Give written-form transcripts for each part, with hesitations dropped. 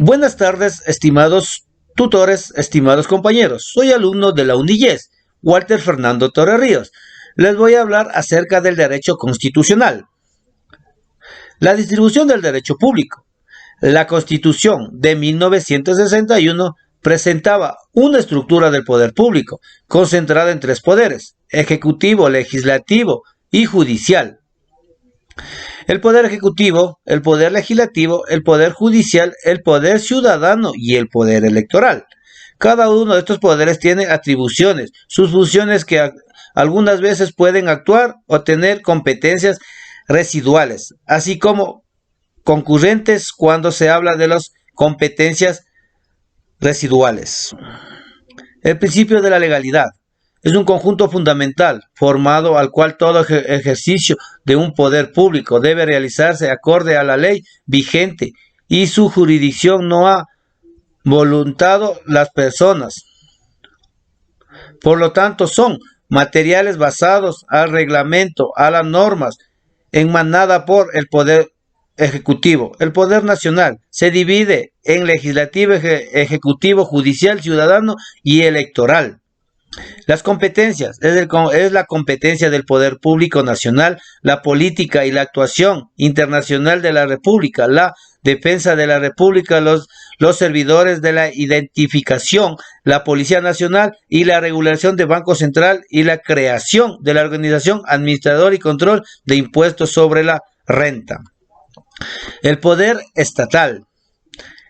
Buenas tardes, estimados tutores, estimados compañeros. Soy alumno de la UNIYES, Walter Fernando Torres Ríos. Les voy a hablar acerca del derecho constitucional. La distribución del derecho público. La Constitución de 1961 presentaba una estructura del poder público, concentrada en tres poderes: ejecutivo, legislativo y judicial. El poder ejecutivo, el poder legislativo, el poder judicial, el poder ciudadano y el poder electoral. Cada uno de estos poderes tiene atribuciones, sus funciones que algunas veces pueden actuar o tener competencias residuales, así como concurrentes cuando se habla de las competencias residuales. El principio de la legalidad. Es un conjunto fundamental formado al cual todo ejercicio de un poder público debe realizarse acorde a la ley vigente y su jurisdicción no ha voluntado las personas. Por lo tanto, son materiales basados al reglamento, a las normas, emanada por el poder ejecutivo. El poder nacional se divide en legislativo, ejecutivo, judicial, ciudadano y electoral. Las competencias es la competencia del poder público nacional, la política y la actuación internacional de la República, la defensa de la República, los servidores de la identificación, la Policía Nacional y la regulación del Banco Central y la creación de la Organización Administrador y Control de Impuestos sobre la Renta. El poder estatal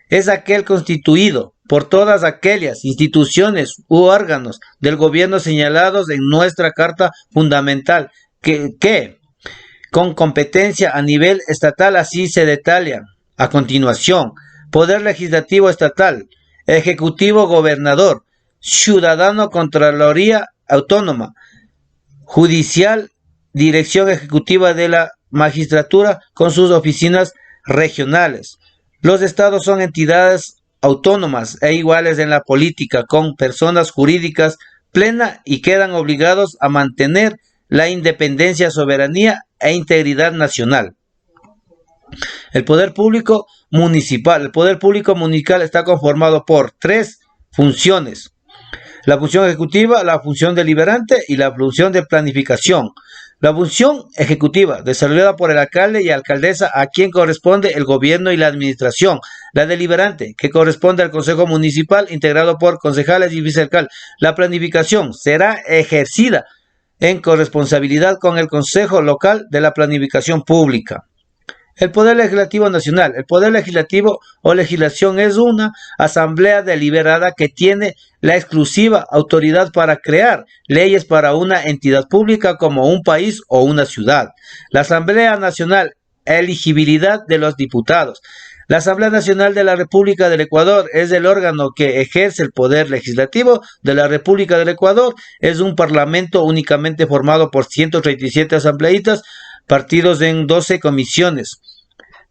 es aquel constituido por todas aquellas instituciones u órganos del gobierno señalados en nuestra Carta Fundamental que con competencia a nivel estatal así se detallan a continuación: poder legislativo estatal, ejecutivo gobernador, ciudadano Contraloría Autónoma, judicial dirección ejecutiva de la magistratura con sus oficinas regionales. Los estados son entidades autónomas e iguales en la política, con personas jurídicas plena y quedan obligados a mantener la independencia, soberanía e integridad nacional. El poder público municipal. El poder público municipal está conformado por tres funciones: la función ejecutiva, la función deliberante y la función de planificación. La función ejecutiva, desarrollada por el alcalde y alcaldesa, a quien corresponde el gobierno y la administración. La deliberante, que corresponde al consejo municipal, integrado por concejales y vicealcalde. La planificación será ejercida en corresponsabilidad con el consejo local de la planificación pública. El Poder Legislativo Nacional. El Poder Legislativo o legislación es una asamblea deliberada que tiene la exclusiva autoridad para crear leyes para una entidad pública como un país o una ciudad. La Asamblea Nacional. Elegibilidad de los diputados. La Asamblea Nacional de la República del Ecuador es el órgano que ejerce el poder legislativo de la República del Ecuador. Es un parlamento únicamente formado por 137 asambleístas, partidos en 12 comisiones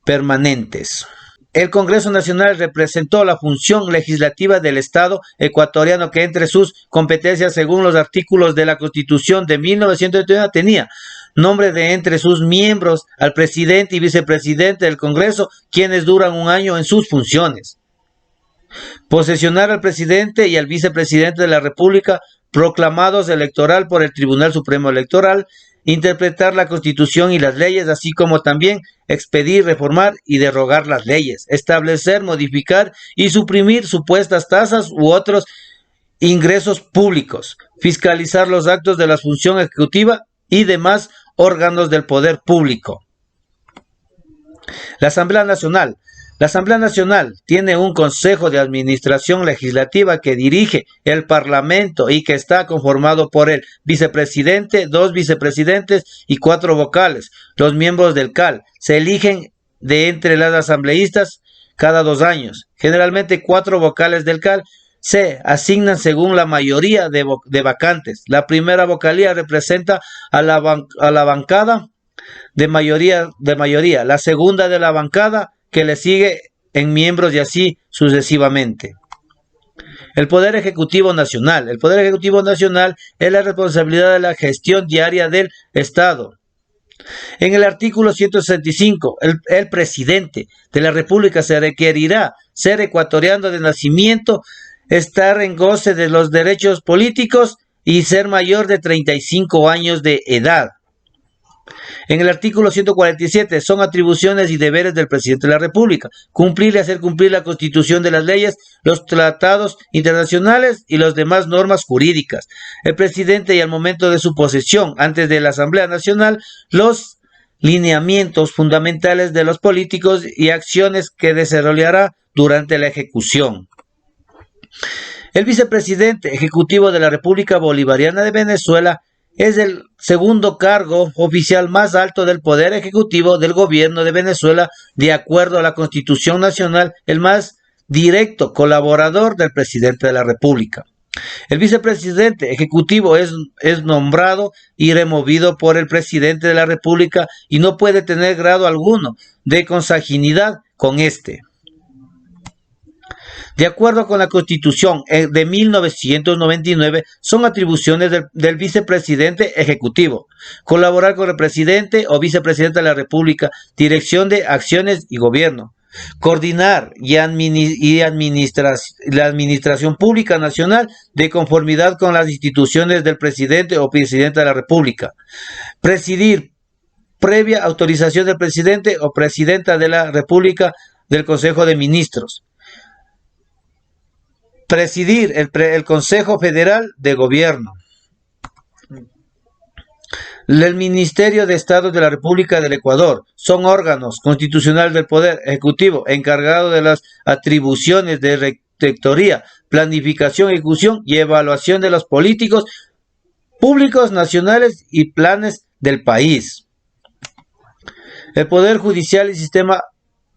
permanentes. El Congreso Nacional representó la función legislativa del Estado ecuatoriano, que entre sus competencias, según los artículos de la Constitución de 1980, tenía nombre de entre sus miembros al presidente y vicepresidente del Congreso, quienes duran un año en sus funciones. Posesionar al presidente y al vicepresidente de la República, proclamados electoral por el Tribunal Supremo Electoral. Interpretar la Constitución y las leyes, así como también expedir, reformar y derogar las leyes, establecer, modificar y suprimir supuestas tasas u otros ingresos públicos, fiscalizar los actos de la función ejecutiva y demás órganos del poder público. La Asamblea Nacional. La Asamblea Nacional tiene un Consejo de Administración Legislativa que dirige el Parlamento y que está conformado por el vicepresidente, 2 vicepresidentes y 4 vocales. Los miembros del CAL se eligen de entre las asambleístas cada 2 años. Generalmente 4 vocales del CAL se asignan según la mayoría de vacantes. La primera vocalía representa a la bancada de mayoría, la segunda de la bancada que le sigue en miembros y así sucesivamente. El Poder Ejecutivo Nacional. El Poder Ejecutivo Nacional es la responsabilidad de la gestión diaria del Estado. En el artículo 165, el presidente de la República se requerirá ser ecuatoriano de nacimiento, estar en goce de los derechos políticos y ser mayor de 35 años de edad. En el artículo 147 son atribuciones y deberes del presidente de la República: cumplir y hacer cumplir la Constitución de las leyes, los tratados internacionales y las demás normas jurídicas. El presidente, y al momento de su posesión, antes de la Asamblea Nacional, los lineamientos fundamentales de los políticos y acciones que desarrollará durante la ejecución. El vicepresidente ejecutivo de la República Bolivariana de Venezuela es el segundo cargo oficial más alto del Poder Ejecutivo del Gobierno de Venezuela, de acuerdo a la Constitución Nacional, el más directo colaborador del presidente de la República. El vicepresidente ejecutivo es nombrado y removido por el presidente de la República y no puede tener grado alguno de consanguinidad con este. De acuerdo con la Constitución de 1999, son atribuciones del vicepresidente ejecutivo: colaborar con el presidente o vicepresidente de la República, dirección de acciones y gobierno, coordinar la administración pública nacional de conformidad con las instituciones del presidente o presidenta de la República, presidir, previa autorización del presidente o presidenta de la República, del Consejo de Ministros, presidir el Consejo Federal de Gobierno, el Ministerio de Estado de la República del Ecuador. Son órganos constitucionales del Poder Ejecutivo encargados de las atribuciones de rectoría, planificación, ejecución y evaluación de los políticos públicos nacionales y planes del país. El Poder Judicial y Sistema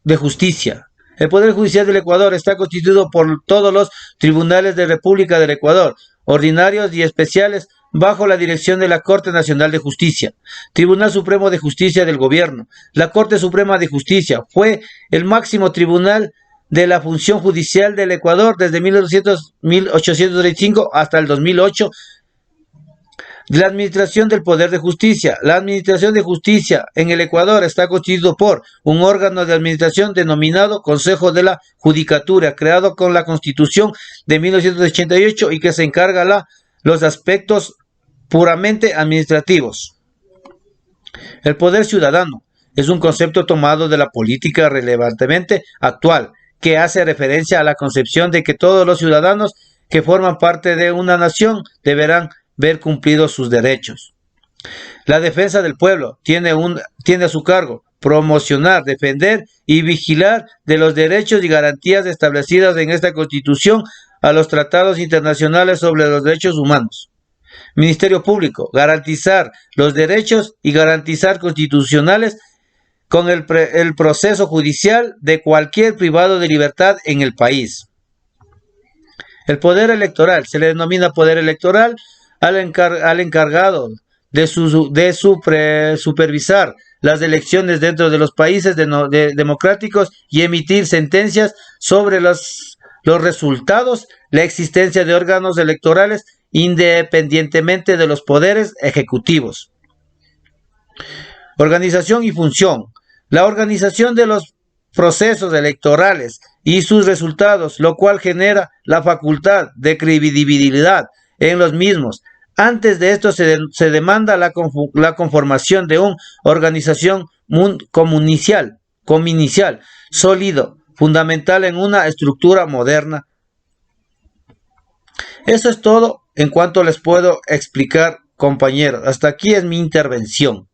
de Justicia. El Poder Judicial del Ecuador está constituido por todos los tribunales de República del Ecuador, ordinarios y especiales, bajo la dirección de la Corte Nacional de Justicia. Tribunal Supremo de Justicia del Gobierno. La Corte Suprema de Justicia fue el máximo tribunal de la función judicial del Ecuador desde 1835 hasta el 2008. La administración del poder de justicia. La administración de justicia en el Ecuador está constituido por un órgano de administración denominado Consejo de la Judicatura, creado con la Constitución de 1988 y que se encarga los aspectos puramente administrativos. El poder ciudadano es un concepto tomado de la política relevantemente actual, que hace referencia a la concepción de que todos los ciudadanos que forman parte de una nación deberán ver cumplidos sus derechos. La defensa del pueblo tiene a su cargo promocionar, defender y vigilar de los derechos y garantías establecidas en esta Constitución a los tratados internacionales sobre los derechos humanos. Ministerio Público, garantizar los derechos y garantizar constitucionales con el proceso judicial de cualquier privado de libertad en el país. El poder electoral, se le denomina poder electoral al encargado de supervisar las elecciones dentro de los países democráticos y emitir sentencias sobre los resultados, la existencia de órganos electorales independientemente de los poderes ejecutivos. Organización y función. La organización de los procesos electorales y sus resultados, lo cual genera la facultad de credibilidad en los mismos. Antes de esto se demanda la conformación de una organización comunicial, sólido, fundamental en una estructura moderna. Eso es todo en cuanto les puedo explicar, compañeros. Hasta aquí es mi intervención.